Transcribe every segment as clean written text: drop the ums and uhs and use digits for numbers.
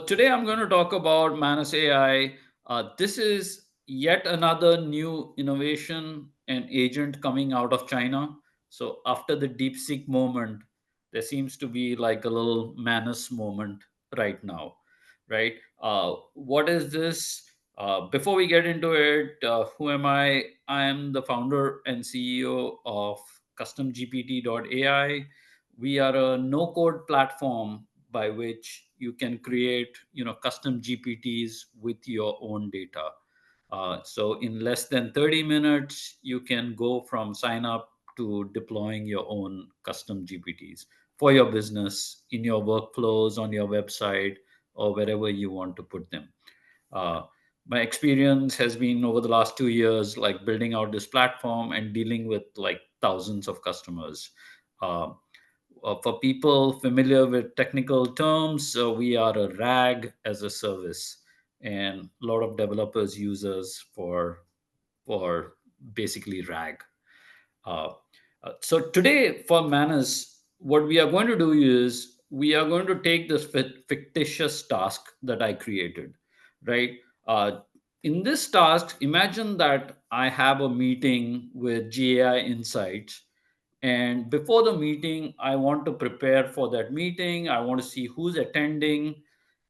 today I'm going to talk about Manus AI. This is yet another new innovation and agent coming out of China. So after the DeepSeek moment, there seems to be like a little Manus moment right now, right? What is this? Before we get into it, who am I? I am the founder and CEO of CustomGPT.ai. We are a no-code platform by which you can create custom gpts with your own data. So in less than 30 minutes you can go from sign up to deploying your own custom gpts for your business, in your workflows, on your website, or wherever you want to put them. uh, my experience has been over the last 2 years like building out this platform and dealing with like thousands of customers. Uh, for people familiar with technical terms, we are a RAG as a service, and a lot of developers use us for basically RAG. Uh, so today for Manus, what we are going to do is we are going to take this fictitious task that I created, right? Uh, in this task, imagine that I have a meeting with GAI Insights, and before the meeting, I want to prepare for that meeting. I want to see who's attending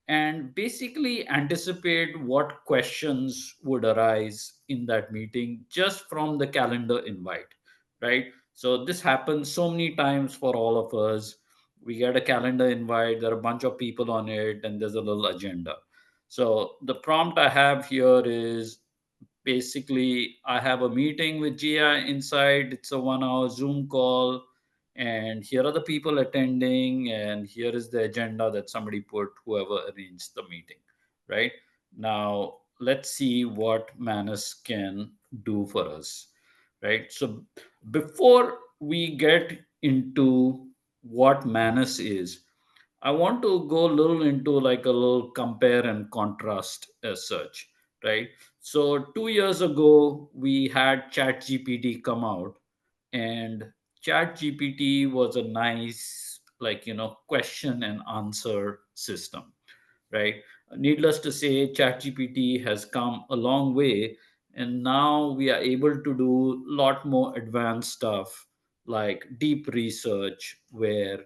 and basically anticipate what questions would arise in that meeting just from the calendar invite, right? So this happens so many times for all of us. We get a calendar invite, there are a bunch of people on it, and there's a little agenda. So the prompt I have here is basically I have a meeting with GI Insight. It's a 1 hour Zoom call, and here are the people attending, and here is the agenda that somebody put, whoever arranged the meeting. Right now, let's see what Manus can do for us. Right. So before we get into what Manus is, I want to go a little into like a little compare and contrast as such, right? So 2 years ago, we had ChatGPT come out, and ChatGPT was a nice, like, question and answer system, right? Needless to say, ChatGPT has come a long way, and now we are able to do a lot more advanced stuff like deep research, where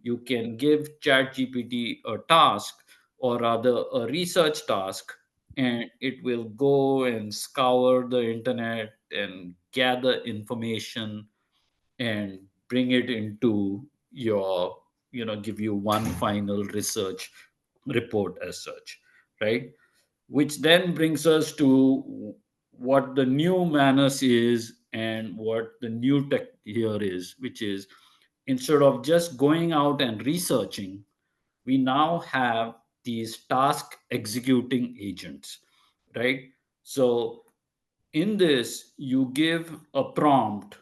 you can give ChatGPT a task, or rather a research task, and it will go and scour the internet and gather information and bring it into your, give you one final research report as such, right? Which then brings us to what the new Manus is and what the new tech here is, which is instead of just going out and researching, we now have these task executing agents, right? So in this, you give a prompt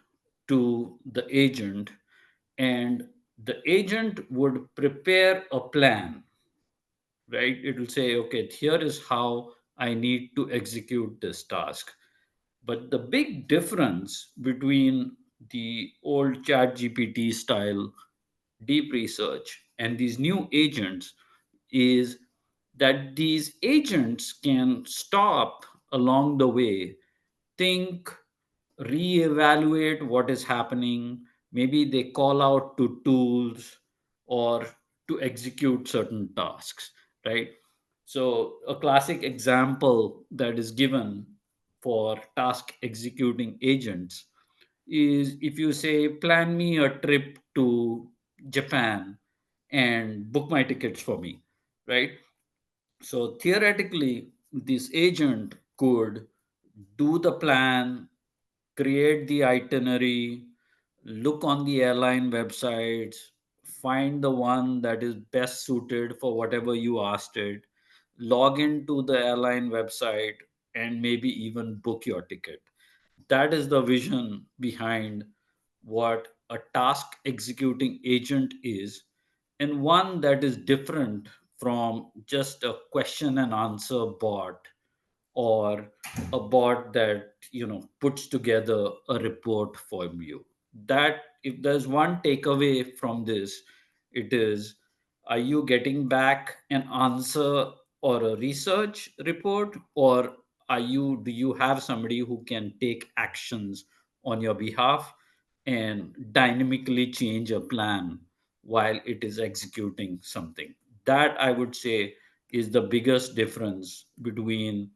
to the agent, and the agent would prepare a plan, right? It will say, okay, here is how I need to execute this task. But the big difference between the old chat GPT style deep research and these new agents is that these agents can stop along the way, think, reevaluate what is happening. Maybe they call out to tools or to execute certain tasks, right? So, a classic example that is given for task executing agents is if you say, plan me a trip to Japan and book my tickets for me, right? So, theoretically, this agent could do the plan, create the itinerary, look on the airline websites, find the one that is best suited for whatever you asked it, log into the airline website, and maybe even book your ticket. That is the vision behind what a task executing agent is, and one that is different from just a question and answer bot, or a bot that puts together a report for you. That, if there's one takeaway from this, it is Are you getting back an answer or a research report, or do you have somebody who can take actions on your behalf and dynamically change a plan while it is executing something? That, I would say, is the biggest difference between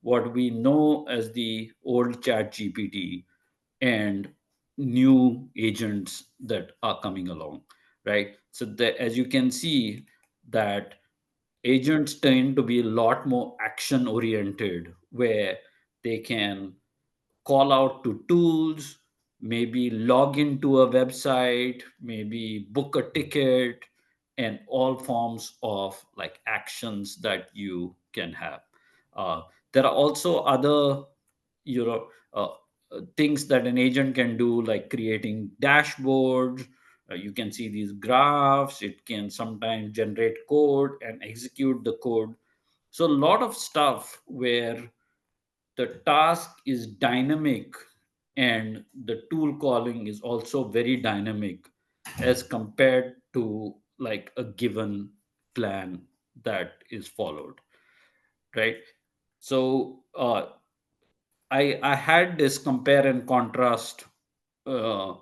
what we know as the old chat GPT and new agents that are coming along, right? So that, as you can see, that agents tend to be a lot more action oriented, where they can call out to tools, maybe log into a website, maybe book a ticket, and all forms of like actions that you can have. Uh, there are also other, you know, things that an agent can do, like creating dashboards. You can see these graphs. It can sometimes generate code and execute the code. So a lot of stuff where the task is dynamic and the tool calling is also very dynamic as compared to like a given plan that is followed, right? So I had this compare and contrast uh,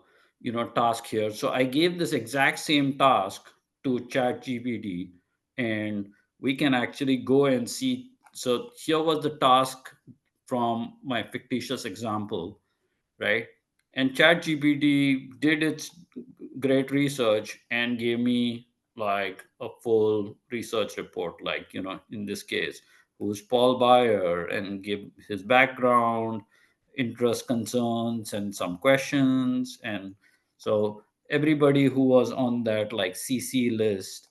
task here. So I gave this exact same task to chat gpt, and we can actually go and see. So here was the task from my fictitious example, right? And ChatGPT did its great research and gave me like a full research report, like, in this case, who's Paul Bayer, and give his background, interest, concerns, and some questions. And so everybody who was on that like CC list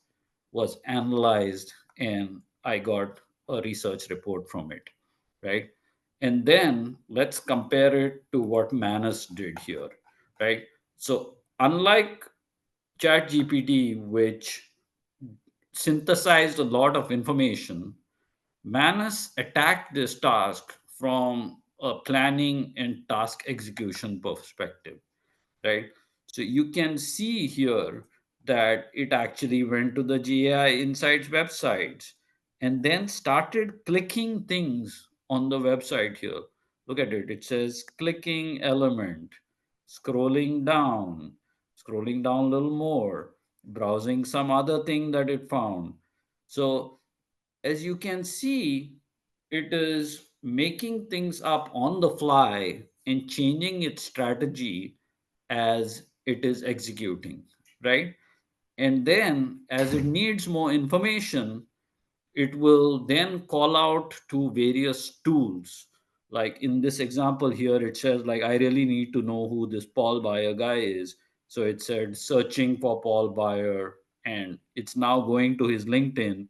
was analyzed, and I got a research report from it, right? And then let's compare it to what Manus did here, right? So unlike ChatGPT, which synthesized a lot of information, Manus attacked this task from a planning and task execution perspective, right? So you can see here that it actually went to the GAI Insights websites and then started clicking things on the website here. Look at it. It says clicking element, scrolling down a little more, browsing some other thing that it found. So as you can see, it is making things up on the fly and changing its strategy as it is executing, right? And then, as it needs more information, it will then call out to various tools. Like in this example here, it says, like, I really need to know who this Paul Bayer guy is. So it said searching for Paul Bayer, and it's now going to his LinkedIn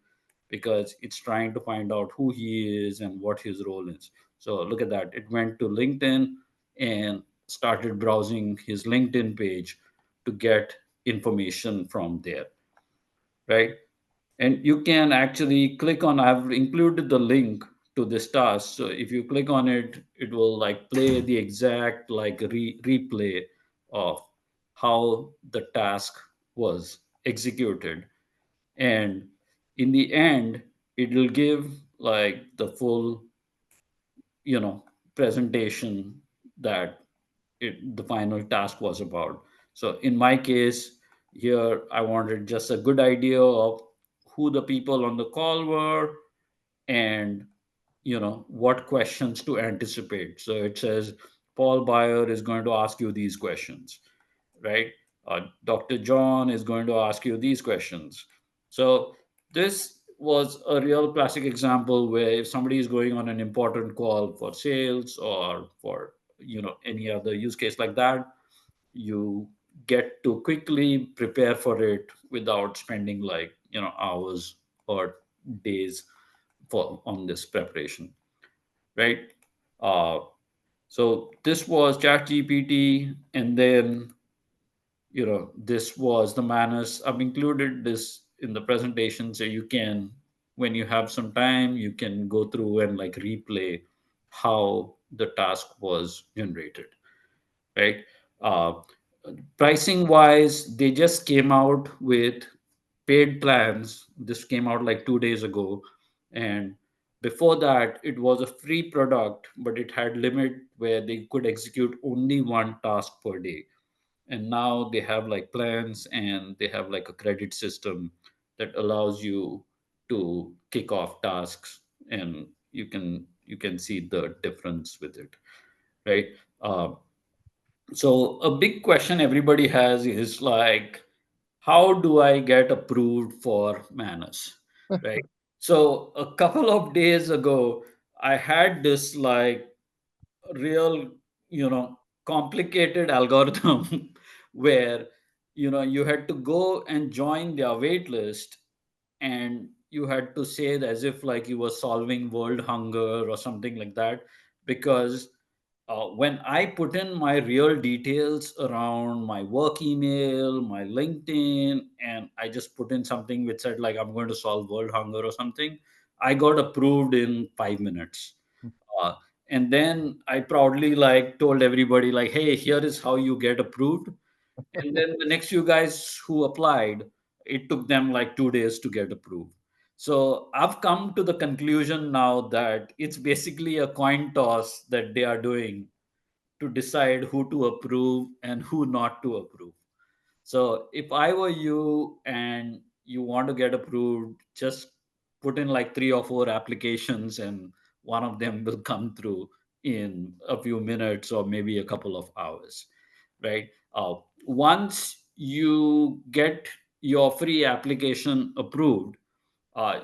because it's trying to find out who he is and what his role is. So look at that. It went to LinkedIn and started browsing his LinkedIn page to get information from there, right? And you can actually click on, I've included the link to this task. So if you click on it, it will like play the exact like replay of how the task was executed. And in the end, it will give like the full, you know presentation that the final task was about. So in my case here, I wanted just a good idea of who the people on the call were, and what questions to anticipate. So it says Paul Bayer is going to ask you these questions, right? Dr. John is going to ask you these questions. So this was a real classic example where if somebody is going on an important call for sales or for any other use case like that, you get to quickly prepare for it without spending like hours or days for on this preparation, right? uh, so this was ChatGPT, and then this was the Manus. I've included this in the presentation, so you can, when you have some time, you can go through and like replay how the task was generated, right? uh, Pricing wise, they just came out with paid plans. This came out like 2 days ago. And before that, it was a free product, but it had limit where they could execute only one task per day. And now they have like plans, and they have like a credit system that allows you to kick off tasks, and you can see the difference with it, right? uh, so a big question everybody has is like, how do I get approved for Manus, right? So a couple of days ago, I had this like real, complicated algorithm where, you had to go and join their wait list, and you had to say it as if like you were solving world hunger or something like that, because when I put in my real details around my work email, my LinkedIn, and I just put in something which said like I'm going to solve world hunger or something, I got approved in 5 minutes. uh, and then I proudly like told everybody like, hey, here is how you get approved. And then the next few guys who applied, it took them like 2 days to get approved. So I've come to the conclusion now that it's basically a coin toss that they are doing to decide who to approve and who not to approve. So if I were you and you want to get approved, just put in like 3 or 4 applications, and one of them will come through in a few minutes or maybe a couple of hours, right? Once you get your free application approved,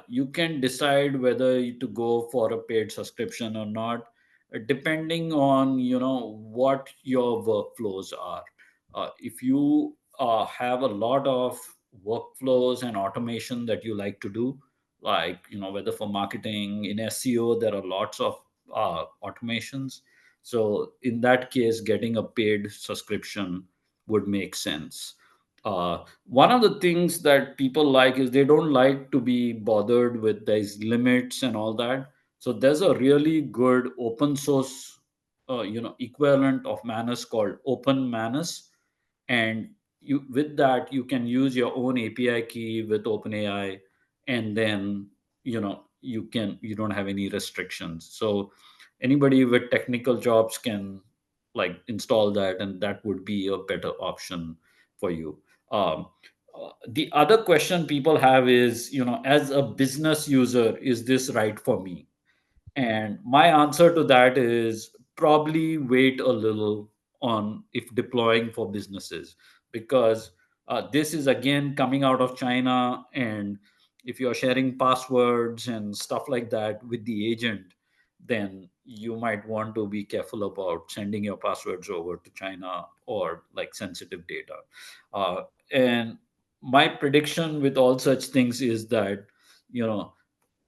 you can decide whether to go for a paid subscription or not, depending on what your workflows are. If you have a lot of workflows and automation that you like to do, like whether for marketing, in SEO there are lots of automations. So in that case, getting a paid subscription would make sense. One of the things that people like is they don't like to be bothered with these limits and all that. So there's a really good open source equivalent of Manus called Open Manus. And you, with that, you can use your own API key with OpenAI, and then you don't have any restrictions. So anybody with technical jobs can like install that, and that would be a better option for you. um, the other question people have is, as a business user, is this right for me? And my answer to that is probably wait a little on if deploying for businesses, because this is again coming out of China. And if you're sharing passwords and stuff like that with the agent, then you might want to be careful about sending your passwords over to China or like sensitive data. Uh, and my prediction with all such things is that, you know,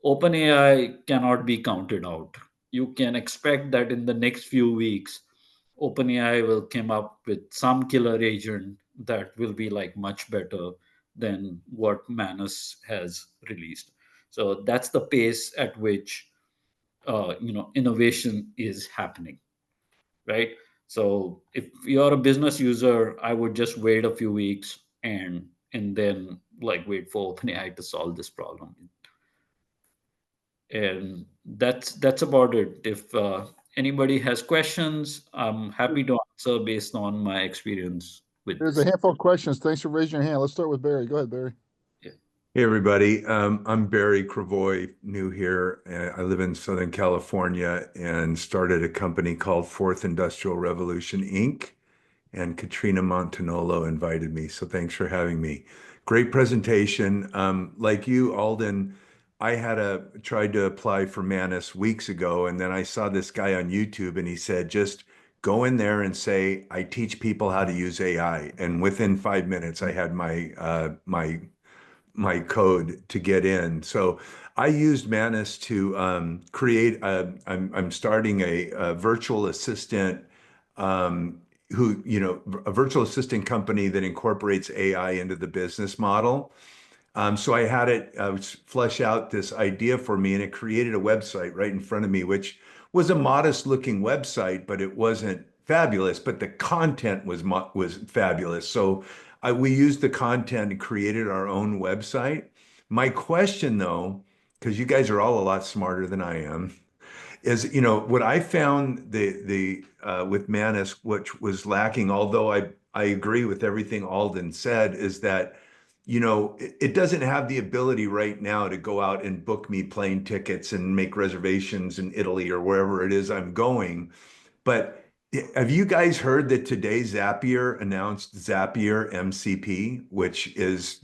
OpenAI cannot be counted out. You can expect that in the next few weeks, OpenAI will come up with some killer agent that will be like much better than what Manus has released. So that's the pace at which innovation is happening, right? So if you're a business user, I would just wait a few weeks and then like wait for OpenAI to solve this problem. And that's about it. If anybody has questions, I'm happy to answer based on my experience with There's a this. handful of questions. Thanks for raising your hand. Let's start with Barry. Go ahead, Barry. Yeah. Hey, everybody. I'm Barry Cravoy, new here. I live in Southern California and started a company called Fourth Industrial Revolution, Inc. And Katrina Montanolo invited me. So thanks for having me. Great presentation. Like you, Alden, I tried to apply for Manus weeks ago, and then I saw this guy on YouTube, and he said, just go in there and say, I teach people how to use AI. And within 5 minutes, I had my code to get in. So I used Manus to create I'm starting a virtual assistant a virtual assistant company that incorporates AI into the business model. So I had it flesh out this idea for me, and it created a website right in front of me, which was a modest looking website, but it wasn't fabulous, but the content was fabulous. So we used the content and created our own website. My question, though, because you guys are all a lot smarter than I am, is, what I found the with Manus, which was lacking, although I agree with everything Alden said, is that it doesn't have the ability right now to go out and book me plane tickets and make reservations in Italy or wherever it is I'm going. But have you guys heard that today Zapier announced Zapier MCP, which is,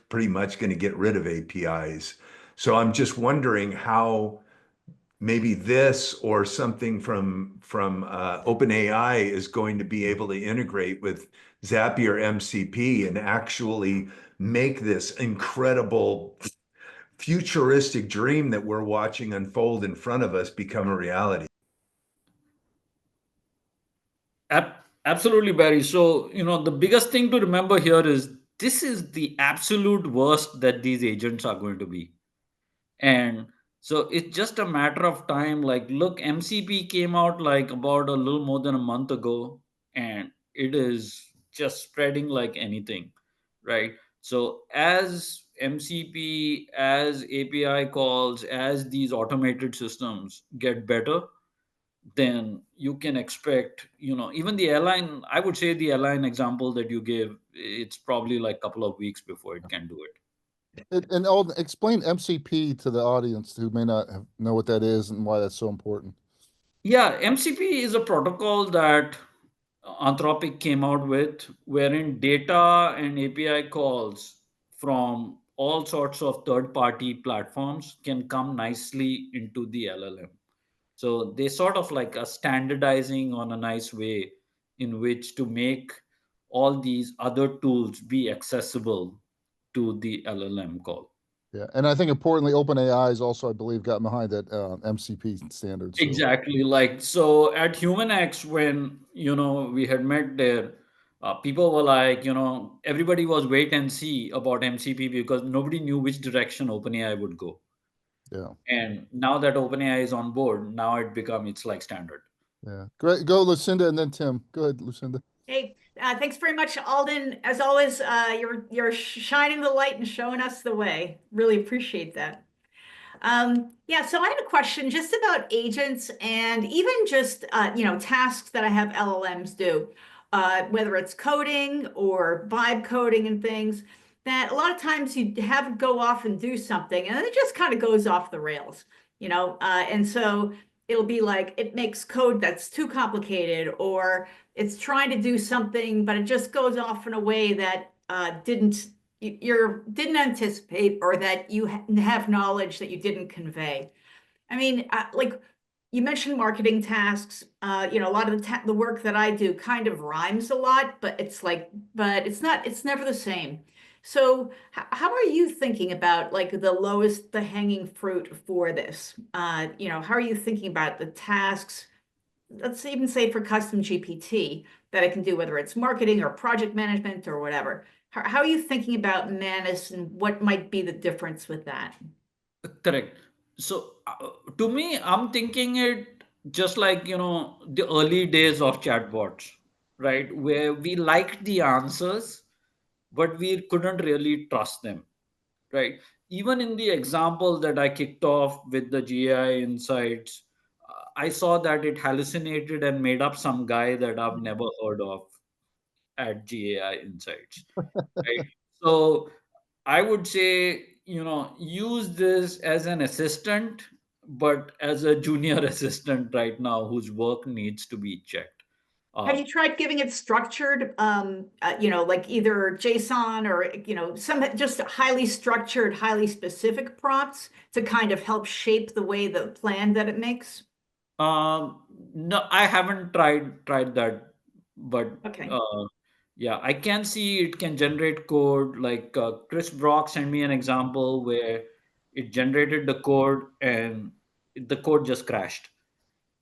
pretty much going to get rid of APIs? So I'm just wondering how maybe this or something from OpenAI is going to be able to integrate with Zapier MCP and actually make this incredible futuristic dream that we're watching unfold in front of us become a reality. Absolutely, Barry. So, the biggest thing to remember here is this is the absolute worst that these agents are going to be. And so it's just a matter of time. Like, look, MCP came out like about a little more than a month ago, and it is just spreading like anything, right? So, as MCP, as API calls, as these automated systems get better, then you can expect, even the airline, I would say the airline example that you gave, it's probably like a couple of weeks before it can do it. And Alden, explain MCP to the audience who may not know what that is and why that's so important. Yeah, MCP is a protocol that Anthropic came out with, wherein data and API calls from all sorts of third party platforms can come nicely into the LLM. So they sort of like a standardizing on a nice way in which to make all these other tools be accessible to the LLM call. Yeah, and I think importantly, OpenAI is also, I believe, gotten behind that MCP standard. So Exactly. Like, so at HumanX, when, we had met there, people were like, everybody was wait and see about MCP because nobody knew which direction OpenAI would go. yeah, And now that OpenAI is on board, now it's like standard. yeah. Great. Go Lucinda and then Tim. Go ahead, Lucinda. Hey, thanks very much, Alden. As always, you're shining the light and showing us the way. Really appreciate that. Yeah, so I had a question just about agents and even just tasks that I have LLMs do, whether it's coding or vibe coding and things. That a lot of times you have it go off and do something, and then it just kind of goes off the rails, and so it'll be like it makes code that's too complicated, or it's trying to do something, but it just goes off in a way that didn't anticipate, or that you have knowledge that you didn't convey. I mean, like you mentioned marketing tasks. A lot of the work that I do kind of rhymes a lot, but it's never the same. So how are you thinking about like the hanging fruit for this? How are you thinking about the tasks? Let's even say for custom GPT that it can do, whether it's marketing or project management or whatever. How are you thinking about Manus and what might be the difference with that? Correct. So to me, I'm thinking it just like, the early days of chatbots, right? Where we liked the answers, but we couldn't really trust them, right? Even in the example that I kicked off with the GAI Insights, I saw that it hallucinated and made up some guy that I've never heard of at GAI Insights, right? So I would say, use this as an assistant, but as a junior assistant right now whose work needs to be checked. Have Uh, you tried giving it structured, like either JSON or, some just highly structured, highly specific prompts to kind of help shape the way the plan that it makes? no, I haven't tried that, but Okay. uh, yeah, I can see it can generate code. Like Chris Brock sent me an example where it generated the code and the code just crashed,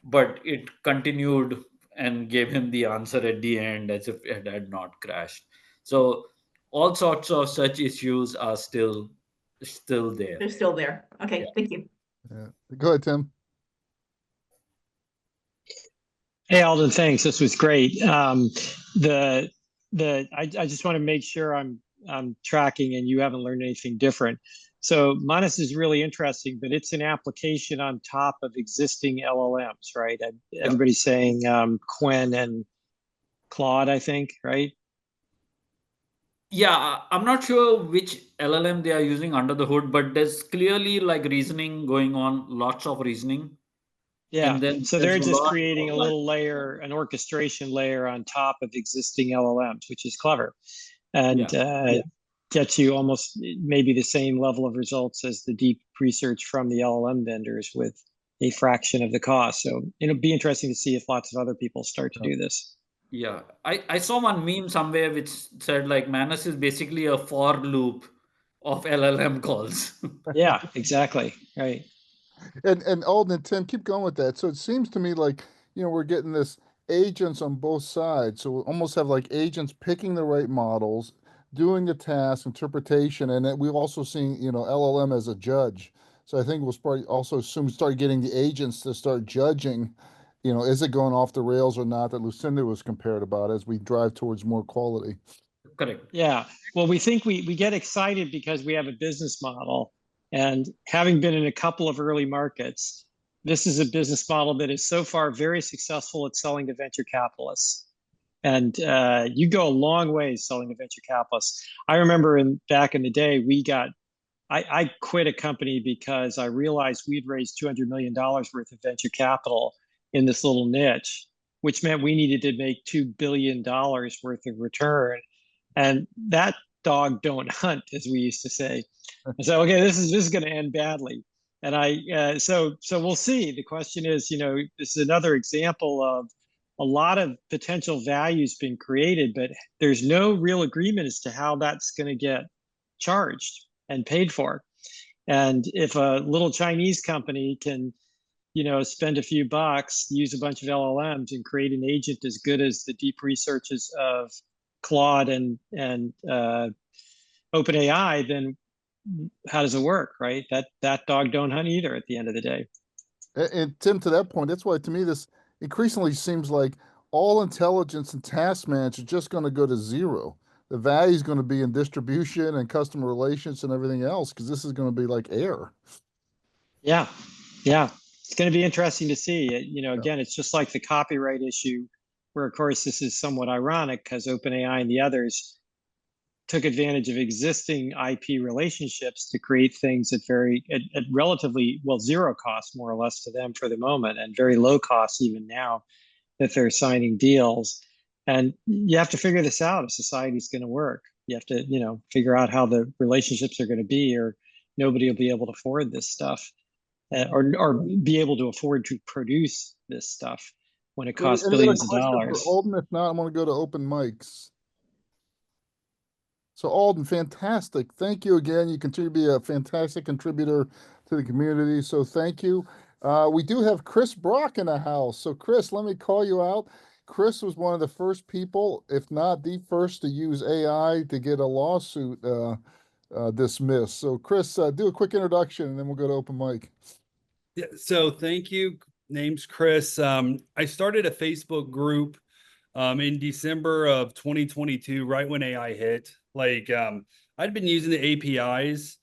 but it continued and gave him the answer at the end as if it had not crashed. So all sorts of such issues are still there. They're still there. Yeah. Okay, thank you. Yeah. Go ahead, Tim. Hey, Alden, thanks. This was great. The I just want to make sure I'm tracking and you haven't learned anything different. So Manus is really interesting, but it's an application on top of existing LLMs, right? Everybody's saying Quen and Claude, I think, right? Yeah, I'm not sure which LLM they are using under the hood, but there's clearly like reasoning going on, lots of reasoning. Yeah, And then so there's they're a just lot creating of a like, little layer, an orchestration layer on top of existing LLMs, which is clever, and yeah, gets you almost maybe the same level of results as the deep research from the LLM vendors with a fraction of the cost. So it'll be interesting to see if lots of other people start to do this. yeah. I saw one meme somewhere which said like Manus is basically a for loop of LLM calls. Yeah, exactly. Right. And Alden and Tim, keep going with that. So it seems to me like, we're getting this agents on both sides. So we almost have like agents picking the right models, doing the task, interpretation, and then we've also seen, LLM as a judge. So I think we'll also soon start getting the agents to start judging, is it going off the rails or not, that Lucinda was compared about as we drive towards more quality. Correct. Yeah. Well, we think we get excited because we have a business model. And having been in a couple of early markets, this is a business model that is so far very successful at selling to venture capitalists. And you go a long way selling to venture capitalists. I remember back in the day, I quit a company because I realized we'd raised $200 million worth of venture capital in this little niche, which meant we needed to make $2 billion worth of return. And that dog don't hunt, as we used to say. And so, okay, this is going to end badly. And so we'll see. The question is, this is another example of a lot of potential values being created, but there's no real agreement as to how that's going to get charged and paid for. And if a little Chinese company can, spend a few bucks, use a bunch of LLMs, and create an agent as good as the deep researches of Claude and OpenAI, then how does it work, right? That dog don't hunt either at the end of the day. And Tim, to that point, that's why to me this increasingly seems like all intelligence and task management are just going to go to zero. The value is going to be in distribution and customer relations and everything else, because this is going to be like air. Yeah, yeah. It's going to be interesting to see. Yeah. Again, it's just like the copyright issue, where of course this is somewhat ironic because OpenAI and the others took advantage of existing IP relationships to create things at relatively, well, zero cost, more or less, to them for the moment, and very low cost even now that they're signing deals. And you have to figure this out if society's going to work. You have to, figure out how the relationships are going to be, or nobody will be able to afford this stuff, or be able to afford to produce this stuff when it costs Any other billions of question for dollars. Alden? If not, I'm going to go to open mics. So Alden, fantastic. Thank you again. You continue to be a fantastic contributor to the community. So thank you. We do have Chris Brock in the house. So Chris, let me call you out. Chris was one of the first people, if not the first, to use AI to get a lawsuit dismissed. So Chris, do a quick introduction and then we'll go to open mic. Yeah, so thank you. Name's Chris. I started a Facebook group in December of 2022, right when AI hit. I'd been using the APIs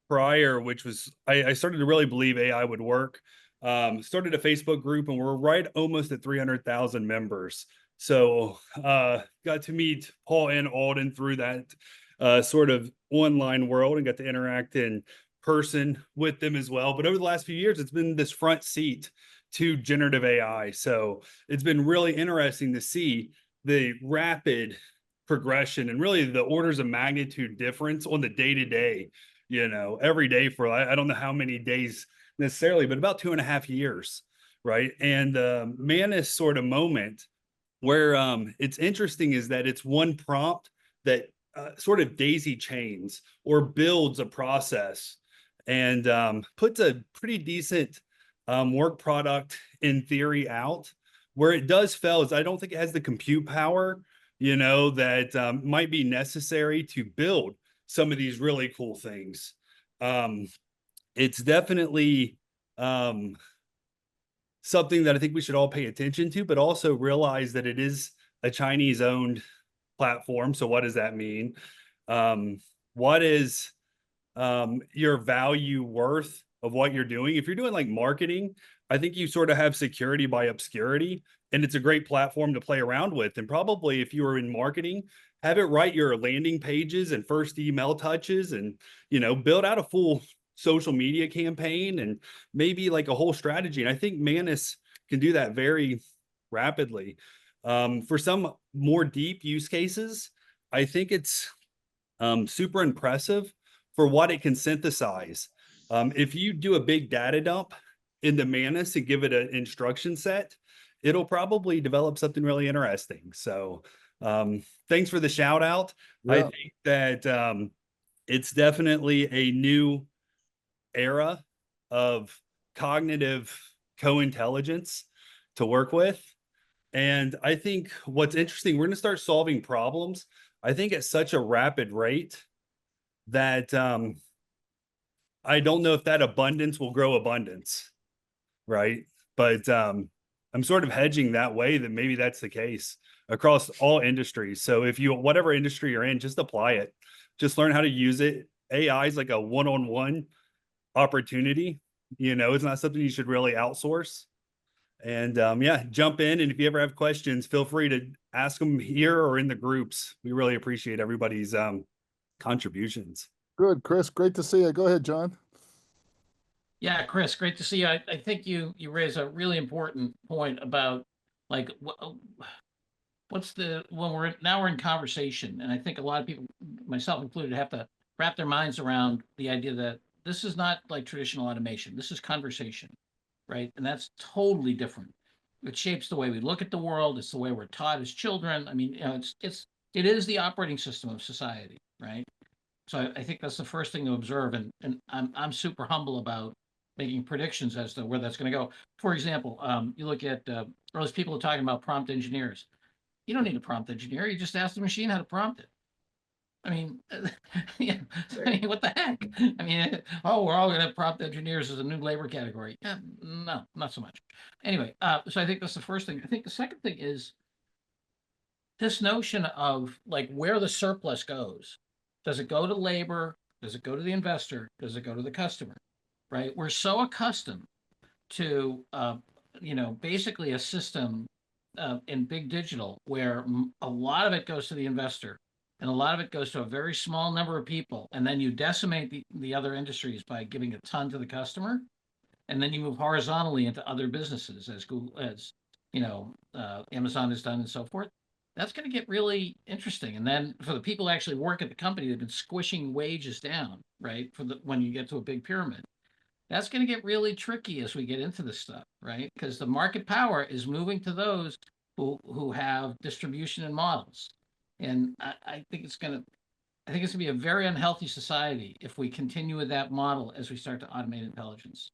prior, which was I started to really believe AI would work. Started a Facebook group, and we're right almost at 300,000 members. So got to meet Paul and Alden through that sort of online world, and got to interact in person with them as well. But over the last few years, it's been this front seat to generative AI. So it's been really interesting to see the rapid progression and really the orders of magnitude difference on the day to day, every day for, I don't know how many days necessarily, but about 2.5 years. Right. And the Manus sort of moment where it's interesting is that it's one prompt that sort of daisy chains or builds a process and puts a pretty decent work product in theory out. Where it does fail is I don't think it has the compute power, that might be necessary to build some of these really cool things. It's definitely something that I think we should all pay attention to, but also realize that it is a Chinese-owned platform. So what does that mean? What is your value worth of what you're doing? If you're doing like marketing, I think you sort of have security by obscurity, and it's a great platform to play around with. And probably if you were in marketing, have it write your landing pages and first email touches, and build out a full social media campaign and maybe like a whole strategy. And I think Manus can do that very rapidly. For some more deep use cases, I think it's super impressive for what it can synthesize. If you do a big data dump into Manus and give it an instruction set, it'll probably develop something really interesting. So thanks for the shout out. Yeah. I think that it's definitely a new era of cognitive co-intelligence to work with. And I think what's interesting, we're going to start solving problems, I think, at such a rapid rate that I don't know if that abundance will grow abundance, right? But I'm sort of hedging that way that maybe that's the case across all industries. So if you, whatever industry you're in, just apply it. Just learn how to use it. AI is like a one-on-one opportunity. It's not something you should really outsource. And yeah, jump in. And if you ever have questions, feel free to ask them here or in the groups. We really appreciate everybody's contributions. Good, Chris. Great to see you. Go ahead, John. Yeah, Chris, great to see you. I think you raise a really important point about like what's the when we're in conversation, and I think a lot of people, myself included, have to wrap their minds around the idea that this is not like traditional automation. This is conversation, right? And that's totally different. It shapes the way we look at the world. It's the way we're taught as children. I mean, it is the operating system of society, right? So I think that's the first thing to observe, and I'm super humble about making predictions as to where that's going to go. For example, you look at or those people are talking about prompt engineers. You don't need a prompt engineer. You just ask the machine how to prompt it. I mean, yeah, I mean, what the heck? I mean, oh, we're all going to have prompt engineers as a new labor category. No, not so much. Anyway, so I think that's the first thing. I think the second thing is this notion of like where the surplus goes. Does it go to labor? Does it go to the investor? Does it go to the customer? Right? We're so accustomed to, basically a system in big digital where a lot of it goes to the investor and a lot of it goes to a very small number of people. And then you decimate the other industries by giving a ton to the customer. And then you move horizontally into other businesses as Google, Amazon has done and so forth. That's going to get really interesting. And then for the people who actually work at the company, they've been squishing wages down, right? When you get to a big pyramid, that's going to get really tricky as we get into this stuff, right? Because the market power is moving to those who have distribution and models. And I think it's going to be a very unhealthy society if we continue with that model as we start to automate intelligence.